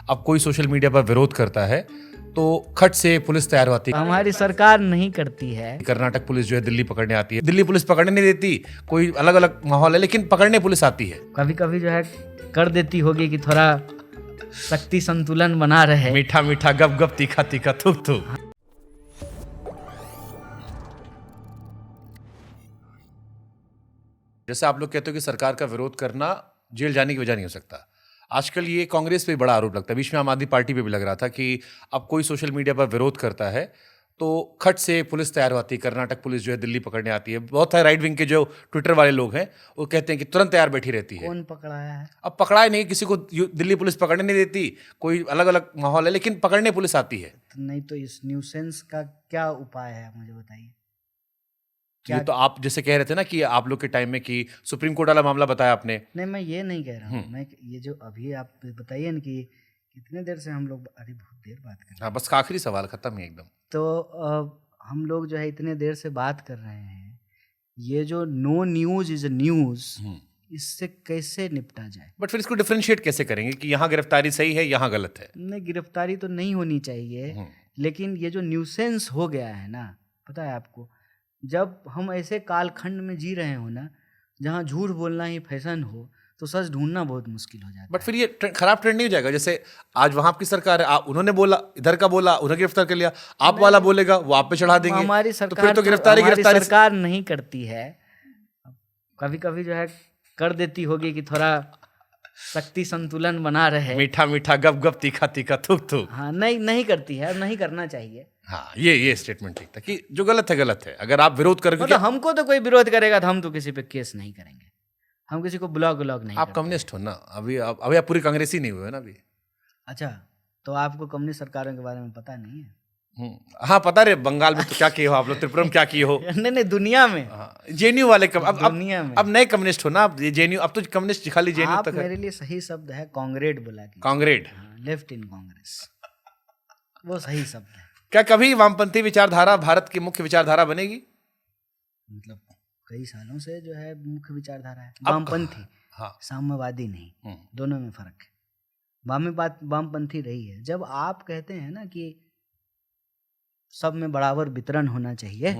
अब कोई social media पर विरोध करता है तो खट से पुलिस तैयार होती है। हमारी सरकार नहीं करती है। कर्नाटक पुलिस जो है दिल्ली पकड़ने आती है, दिल्ली पुलिस पकड़ने नहीं देती, कोई अलग अलग माहौल है, लेकिन पकड़ने पुलिस आती है। कभी कभी जो है कर देती होगी कि थोड़ा शक्ति संतुलन बना रहे। मीठा मीठा गप गप, तीखा तीखा थूक थूक। जैसे आप लोग कहते हो कि सरकार का विरोध करना जेल जाने की वजह नहीं हो सकता, आजकल ये कांग्रेस पे बड़ा आरोप लगता है। बीच में आम आदमी पार्टी पे भी लग रहा था कि अब कोई सोशल मीडिया पर विरोध करता है तो खट से पुलिस तैयार होती है। कर्नाटक पुलिस जो है दिल्ली पकड़ने आती है। बहुत सारे राइट विंग के जो ट्विटर वाले लोग हैं वो कहते हैं कि तुरंत तैयार बैठी रहती है। कौन पकड़ाया है? अब पकड़ाए नहीं, किसी को दिल्ली पुलिस पकड़ने नहीं देती, कोई अलग अलग माहौल है, लेकिन पकड़ने पुलिस आती है। तो नहीं तो इस न्यूसेंस का क्या उपाय है, मुझे बताइए। ये तो आप जैसे कह रहे थे ना कि आप लोग के टाइम में कि सुप्रीम कोर्ट वाला मामला बताया आपने। नहीं, मैं ये नहीं कह रहा हूँ। मैं ये जो अभी आप बताइए ना कि कितने देर से हम लोग, अरे बहुत देर बात कर रहे हैं। हाँ, बस आखिरी सवाल, खत्म ही एकदम। तो हम लोग जो है इतने देर से बात कर रहे हैं, ये जो नो न्यूज इज न्यूज, इससे कैसे निपटा जाए? बट फिर इसको डिफरेंशिएट कैसे करेंगे कि यहाँ गिरफ्तारी सही है, यहाँ गलत है? नहीं, गिरफ्तारी तो नहीं होनी चाहिए, लेकिन ये जो न्यूसेंस हो गया है ना, पता है आपको, जब हम ऐसे कालखंड में जी रहे हो ना जहाँ झूठ बोलना ही फैशन हो, तो सच ढूंढना बहुत मुश्किल हो जाता है। बट फिर ये खराब ट्रेंड नहीं हो जाएगा? जैसे आज वहां आपकी सरकार है, उन्होंने बोला, इधर का बोला, उन्हें गिरफ्तार कर लिया, आप वाला बोलेगा वो आप पे चढ़ा देंगे। हमारी तो फिर सरकार तो गिरफ्तारी सरकार नहीं करती है। कभी कभी जो है कर देती होगी कि थोड़ा शक्ति संतुलन बना रहे। मीठा मीठा गप गप, तीखा तीखा थूक थूक। हाँ, नहीं करती है, नहीं करना चाहिए। हाँ, ये स्टेटमेंट ठीक था कि जो गलत है गलत है। अगर आप विरोध करोगे, मतलब हमको तो कोई विरोध करेगा तो हम तो किसी पे केस नहीं करेंगे, हम किसी को ब्लॉग नहीं आप करते। कम्युनिस्ट हो ना, अभी आप पूरी कांग्रेसी नहीं हुए ना अभी। अच्छा, तो आपको कम्युनिस्ट सरकारों के बारे में पता नहीं है? हाँ पता रे, बंगाल में तो क्या किए हो आप लोग, त्रिपुरा में क्या किए हो। नहीं, दुनिया में। जेएनयू वाले दुनिया में अब नए कम्युनिस्ट हो ना आप। जेएनयू अब तो कम्युनिस्ट खाली जेएनयू आप तक है। मेरे लिए सही शब्द है कांग्रेड बोला कि कांग्रेड, लेफ्ट इन कांग्रेस, वो सही शब्द है। क्या कभी वामपंथी विचारधारा भारत की मुख्य विचारधारा बनेगी? मतलब कई सालों से जो है मुख्य विचारधारा है अब वामपंथी। हाँ, साम्यवादी नहीं, दोनों में फर्क है। वामपंथी रही है। जब आप कहते हैं ना कि सब में बराबर वितरण होना चाहिए,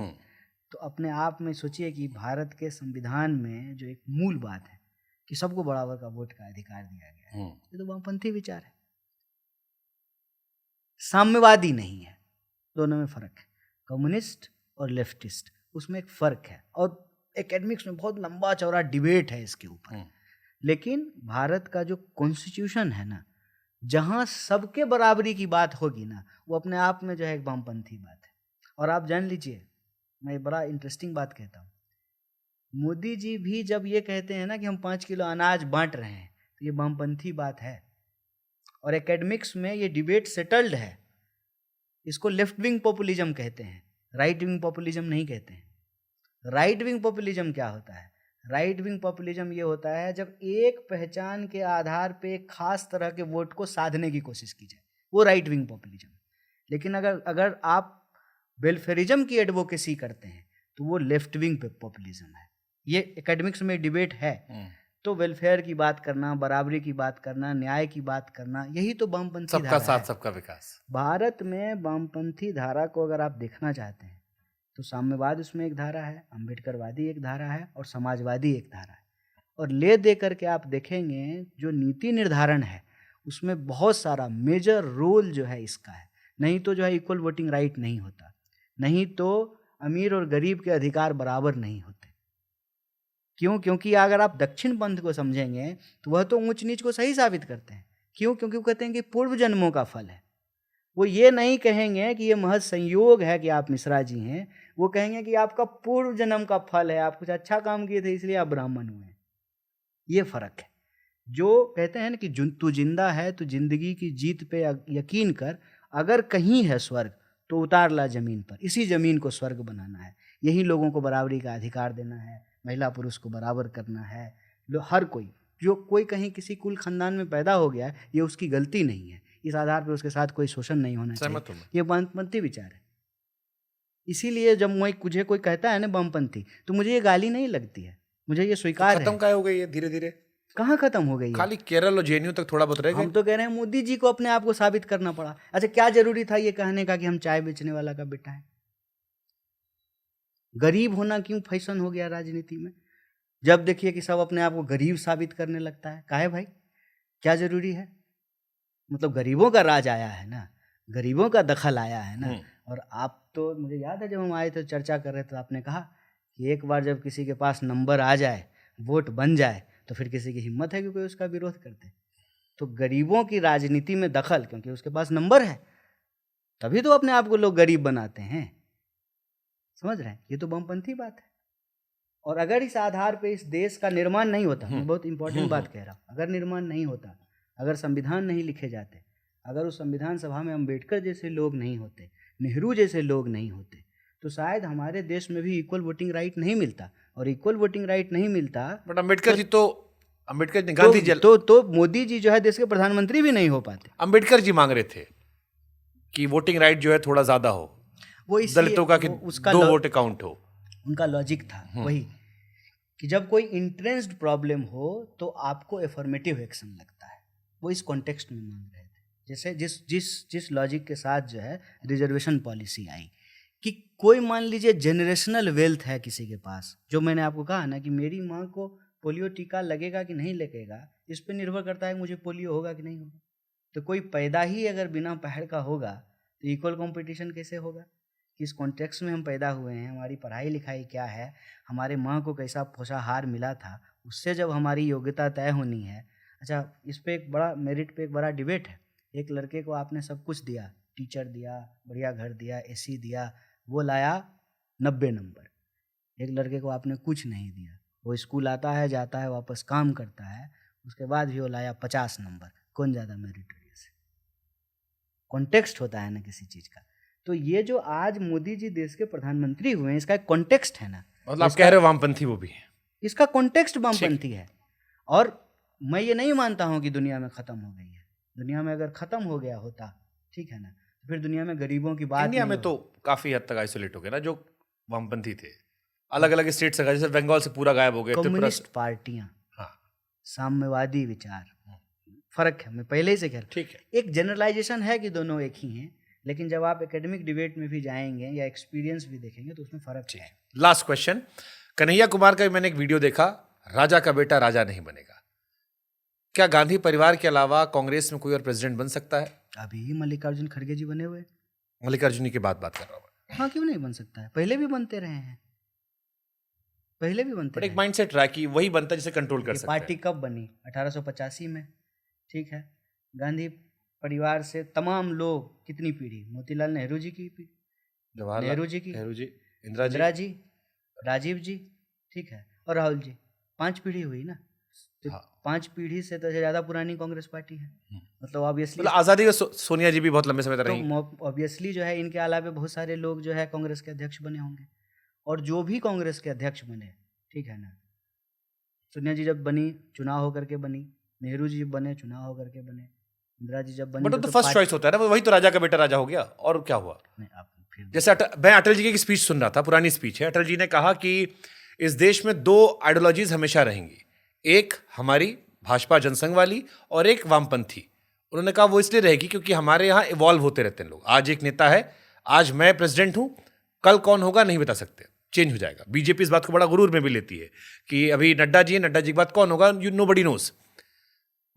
तो अपने आप में सोचिए कि भारत के संविधान में जो एक मूल बात है कि सबको बराबर का वोट का अधिकार दिया गया है, ये तो वामपंथी विचार है, साम्यवादी नहीं है। दोनों में फर्क है, कम्युनिस्ट और लेफ्टिस्ट, उसमें एक फर्क है। और एकेडमिक्स में बहुत लंबा चौड़ा डिबेट है इसके ऊपर। लेकिन भारत का जो कॉन्स्टिट्यूशन है ना, जहाँ सबके बराबरी की बात होगी ना, वो अपने आप में जो है एक वामपंथी बात है। और आप जान लीजिए, मैं बड़ा इंटरेस्टिंग बात कहता हूँ, मोदी जी भी जब ये कहते हैं ना कि हम 5 किलो अनाज बांट रहे हैं, तो ये वामपंथी बात है। और एकेडमिक्स में ये डिबेट सेटल्ड है। इसको लेफ्ट विंग पॉपुलिज्म कहते हैं, राइट विंग पॉपुलिज्म नहीं कहते हैं। राइट विंग पॉपुलिज्म क्या होता है? राइट विंग पॉपुलिज्म ये होता है जब एक पहचान के आधार पे एक खास तरह के वोट को साधने की कोशिश की जाए, वो राइट विंग पॉपुलिज्म। लेकिन अगर आप वेलफेयरिज्म की एडवोकेसी करते हैं तो वो लेफ्ट विंग पॉपुलिज्म है। ये एकेडमिक्स में डिबेट है। तो वेलफेयर की बात करना, बराबरी की बात करना, न्याय की बात करना, यही तो वामपंथी सबका धारा साथ है। सबका विकास। भारत में वामपंथी धारा को अगर आप देखना चाहते हैं तो साम्यवाद उसमें एक धारा है, अम्बेडकरवादी एक धारा है, और समाजवादी एक धारा है। और ले दे करके आप देखेंगे जो नीति निर्धारण है उसमें बहुत सारा मेजर रोल जो है इसका है। नहीं तो जो है इक्वल वोटिंग राइट नहीं होता, नहीं तो अमीर और गरीब के अधिकार बराबर नहीं होते। क्यों? क्योंकि अगर आप दक्षिण पंथ को समझेंगे तो वह तो ऊंच नीच को सही साबित करते हैं। क्यों? क्योंकि वो कहते हैं कि पूर्व जन्मों का फल है। वो ये नहीं कहेंगे कि ये महज संयोग है कि आप मिश्रा जी हैं, वो कहेंगे कि आपका पूर्व जन्म का फल है, आप कुछ अच्छा काम किए थे इसलिए आप ब्राह्मण हुए। ये फर्क है। जो कहते हैं ना कि तू जिंदा है तो जिंदगी की जीत पे यकीन कर, अगर कहीं है स्वर्ग तो उतार ला जमीन पर, इसी जमीन को स्वर्ग बनाना है। यही लोगों को बराबरी का अधिकार देना है, महिला पुरुष को बराबर करना है। हर कोई, जो कोई कहीं किसी कुल खानदान में पैदा हो गया है, ये उसकी गलती नहीं है, इस आधार पर उसके साथ कोई शोषण नहीं होना चाहिए। ये वामपंथी विचार है। इसीलिए जब मुझे कोई कहता है ना वामपंथी, तो मुझे ये गाली नहीं लगती है, मुझे ये स्वीकार है। खत्म क्या हो गई है धीरे धीरे? कहाँ खत्म हो गई है? खाली केरल और जेएनयू तक थोड़ा बहुत रह हम गए। तो कह रहे हैं मोदी जी को अपने आप को साबित करना पड़ा। अच्छा, क्या जरूरी था ये कहने का कि हम चाय बेचने वाला का बेटा है? गरीब होना क्यों फैशन हो गया राजनीति में? जब देखिए कि सब अपने आप को गरीब साबित करने लगता है। काहे भाई, क्या जरूरी है? मतलब गरीबों का राज आया है ना, गरीबों का दखल आया है ना। और आप तो, मुझे याद है जब हम आए थे चर्चा कर रहे थे, तो आपने कहा कि एक बार जब किसी के पास नंबर आ जाए, वोट बन जाए, तो फिर किसी की हिम्मत है कि कोई उसका विरोध करते। तो गरीबों की राजनीति में दखल, क्योंकि उसके पास नंबर है, तभी तो अपने आप को लोग गरीब बनाते हैं। समझ रहे हैं? ये तो वामपंथी बात है। और अगर इस आधार पे इस देश का निर्माण नहीं होता, मैं बहुत इंपॉर्टेंट बात कह रहा हूँ, अगर निर्माण नहीं होता, अगर संविधान नहीं लिखे जाते, अगर उस संविधान सभा में अम्बेडकर जैसे लोग नहीं होते, नेहरू जैसे लोग नहीं होते, तो शायद हमारे देश में भी इक्वल वोटिंग राइट नहीं मिलता। और इक्वल वोटिंग राइट नहीं मिलता, बट अम्बेडकर जी तो, अम्बेडकर जी गांधी जी, तो मोदी जी जो है देश के प्रधानमंत्री भी नहीं हो पाते। अम्बेडकर जी मांग रहे थे कि वोटिंग राइट जो है थोड़ा ज्यादा हो, वो इसलिए दलितों का कि उसका 2 वोट काउंट हो। उनका लॉजिक था वही कि जब कोई इंट्रेंस्ड प्रॉब्लम हो तो आपको एफर्मेटिव एक्शन लगता है। वो इस कॉन्टेक्स्ट में मांग रहे थे। जैसे जिस लॉजिक के साथ जो है रिजर्वेशन पॉलिसी आई, कि कोई मान लीजिए जनरेशनल वेल्थ है किसी के पास, जो मैंने आपको कहा ना कि मेरी माँ को पोलियो टीका लगेगा कि नहीं लगेगा, इस पर निर्भर करता है मुझे पोलियो होगा कि नहीं होगा। तो कोई पैदा ही अगर बिना पढ़ का होगा तो इक्वल कंपटीशन कैसे होगा? किस कॉन्टेक्स्ट में हम पैदा हुए हैं, हमारी पढ़ाई लिखाई क्या है, हमारे माँ को कैसा पोषाहार मिला था, उससे जब हमारी योग्यता तय होनी है। अच्छा, इस पे एक बड़ा मेरिट पे एक बड़ा डिबेट है। एक लड़के को आपने सब कुछ दिया, टीचर दिया, बढ़िया घर दिया, एसी दिया, वो लाया 90 नंबर। एक लड़के को आपने कुछ नहीं दिया, वो स्कूल आता है, जाता है, वापस काम करता है, उसके बाद भी वो लाया 50 नंबर। कौन ज़्यादा मेरिटोरियस है? कॉन्टेक्स्ट होता है ना किसी चीज़ का। तो ये जो आज मोदी जी देश के प्रधानमंत्री हुए हैं, इसका एक कॉन्टेक्स्ट है ना। मतलब आप कह रहे हो वामपंथी वो भी है? इसका कॉन्टेक्स्ट वामपंथी है। और मैं ये नहीं मानता हूँ कि दुनिया में ख़त्म हो गई है। दुनिया में अगर ख़त्म हो गया होता, ठीक है ना, तो फिर दुनिया में गरीबों की बात इंडिया में तो काफी हद तक आइसोलेट हो गए ना जो वामपंथी थे। अलग अलग स्टेट से, जैसे बंगाल से पूरा गायब हो गए, कम्युनिस्ट पार्टियाँ, हाँ, साम्यवादी विचार, फर्क है। मैं पहले ही से कह रहा हूँ, ठीक है। एक जनरलाइजेशन है कि दोनों एक ही हैं, लेकिन जब आप एकेडमिक डिबेट में भी जाएंगे या एक्सपीरियंस भी देखेंगे तो उसमें फर्क है। लास्ट क्वेश्चन, कन्हैया कुमार का भी मैंने एक वीडियो देखा, राजा का बेटा राजा नहीं बनेगा। क्या गांधी परिवार के अलावा कांग्रेस में कोई और प्रेसिडेंट बन सकता है? अभी मल्लिकार्जुन खड़गे जी बने हुए। मल्लिकार्जुन की बात कर रहा हूँ। हाँ, क्यों नहीं बन सकता है? पहले भी बनते रहे हैं, पहले भी बनते बट एक रहे। माइंडसेट रहा कि वही बनता है जिसे कंट्रोल कर ये सकता है। पार्टी कब बनी? 1885 में, ठीक है। गांधी परिवार से तमाम लोग, कितनी पीढ़ी? मोतीलाल नेहरू जी की पीढ़ी, जवाहरलाल नेहरू जी की, नेहरू जी, इंदिरा इंदिरा जी, राजीव जी, ठीक है, और राहुल जी। 5 पीढ़ी हुई ना। तो हाँ। 5 पीढ़ी से तो ज़्यादा पुरानी कांग्रेस पार्टी है। मतलब ऑब्वियसली, मतलब आजादी में सोनिया जी भी बहुत लंबे समय तक रही। तो ऑब्वियसली जो है इनके अलावा बहुत सारे लोग जो है कांग्रेस के अध्यक्ष बने होंगे। और जो भी कांग्रेस के अध्यक्ष बने, ठीक है ना, सोनिया जी जब बनी चुनाव होकर के बनी, नेहरू जी जब बने चुनाव होकर के बने, इंदिरा जी जब बनी, बट तो फर्स्ट चॉइस होता है ना, वही तो राजा का बेटा राजा हो गया। और क्या हुआ? फिर जैसे मैं अटल जी की एक स्पीच सुन रहा था, पुरानी स्पीच है। अटल जी ने कहा कि इस देश में 2 आइडियोलॉजीज हमेशा रहेंगी, एक हमारी भाजपा जनसंघ वाली और एक वामपंथी। उन्होंने कहा वो इसलिए रहेगी क्योंकि हमारे यहाँ इवॉल्व होते रहते हैं लोग। आज एक नेता है, आज मैं प्रेसिडेंट हूँ, कल कौन होगा नहीं बता सकते, चेंज हो जाएगा। बीजेपी इस बात को बड़ा गुरूर में भी लेती है कि अभी नड्डा जी है, नड्डा जी के बाद कौन होगा, नोबडी नोज।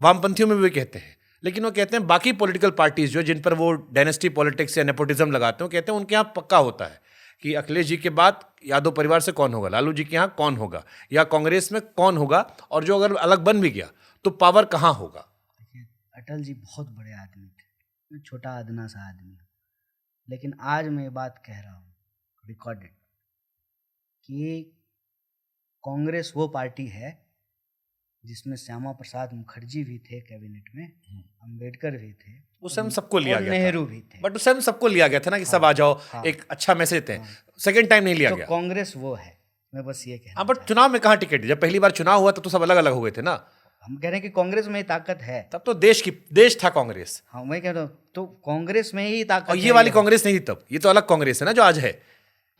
वामपंथियों में भी कहते हैं, लेकिन वो कहते हैं बाकी पॉलिटिकल पार्टीज जो जिन पर वो डायनेस्टी पॉलिटिक्स या नेपोटिज्म लगाते हैं, कहते हैं उनके यहाँ पक्का होता है कि अखिलेश जी के बाद यादव परिवार से कौन होगा, लालू जी के यहाँ कौन होगा, या कांग्रेस में कौन होगा, और जो अगर अलग बन भी गया तो पावर कहाँ होगा। देखिए, अटल जी बहुत बड़े आदमी थे, मैं छोटा अदना सा आदमी हूँ, लेकिन आज मैं ये बात कह रहा हूँ रिकॉर्डेड कि कांग्रेस वो पार्टी है जिसमें श्यामा प्रसाद मुखर्जी भी थे कैबिनेट में, अंबेडकर भी थे, उस समय सबको लिया गया था, नेहरू भी थे। बट उस समय सबको लिया गया था ना कि सब आ जाओ, एक अच्छा मैसेज थे। सेकंड टाइम नहीं लिया तो गया। कांग्रेस वो है, मैं बस ये कह रहा हाँ, बट चुनाव में कहाँ टिकट? जब पहली बार चुनाव हुआ तब तो सब अलग अलग हो गए थे ना। हम कह रहे हैं कि कांग्रेस में ही ताकत है। तब तो देश था कांग्रेस। हाँ, मैं कह रहा हूँ तो कांग्रेस में ही ताकत और है। ये वाली कांग्रेस नहीं थी तब, ये तो अलग कांग्रेस है ना जो आज है।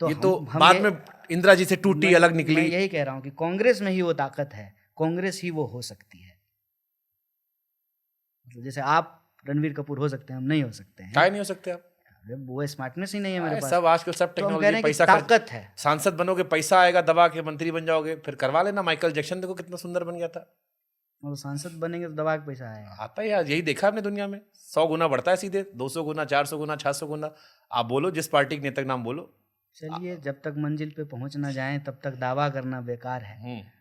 तो ये तो हम बाद में इंदिरा जी से टूटी, अलग निकली। मैं यही कह रहा हूँ कि कांग्रेस में ही वो ताकत है, कांग्रेस ही वो हो सकती है। मतलब जैसे आप रणवीर कपूर हो सकते हैं, हम नहीं हो सकते हैं। काय नहीं हो सकते आप? अरे वो स्मार्टनेस ही नहीं है मेरे अरे पास। सब आजकल सब तो हम कह टेक्नोलॉजी, रहे हैं कि पैसा ताकत है। सांसद बनोगे, पैसा आएगा, दबा के मंत्री बन जाओगे, फिर करवा लेना। माइकल जैक्सन देखो कितना सुंदर बन गया था। और सांसद बनेंगे तो दबा के पैसा आएगा। आता है यार, यही देखा आपने दुनिया में। 100 गुना बढ़ता है सीधे, 200 गुना, 400 गुना, 600 गुना। आप बोलो जिस पार्टी के नेता का नाम बोलो। चलिए, जब तक मंजिल पे पहुंच ना जाएं तब तक दावा करना बेकार है।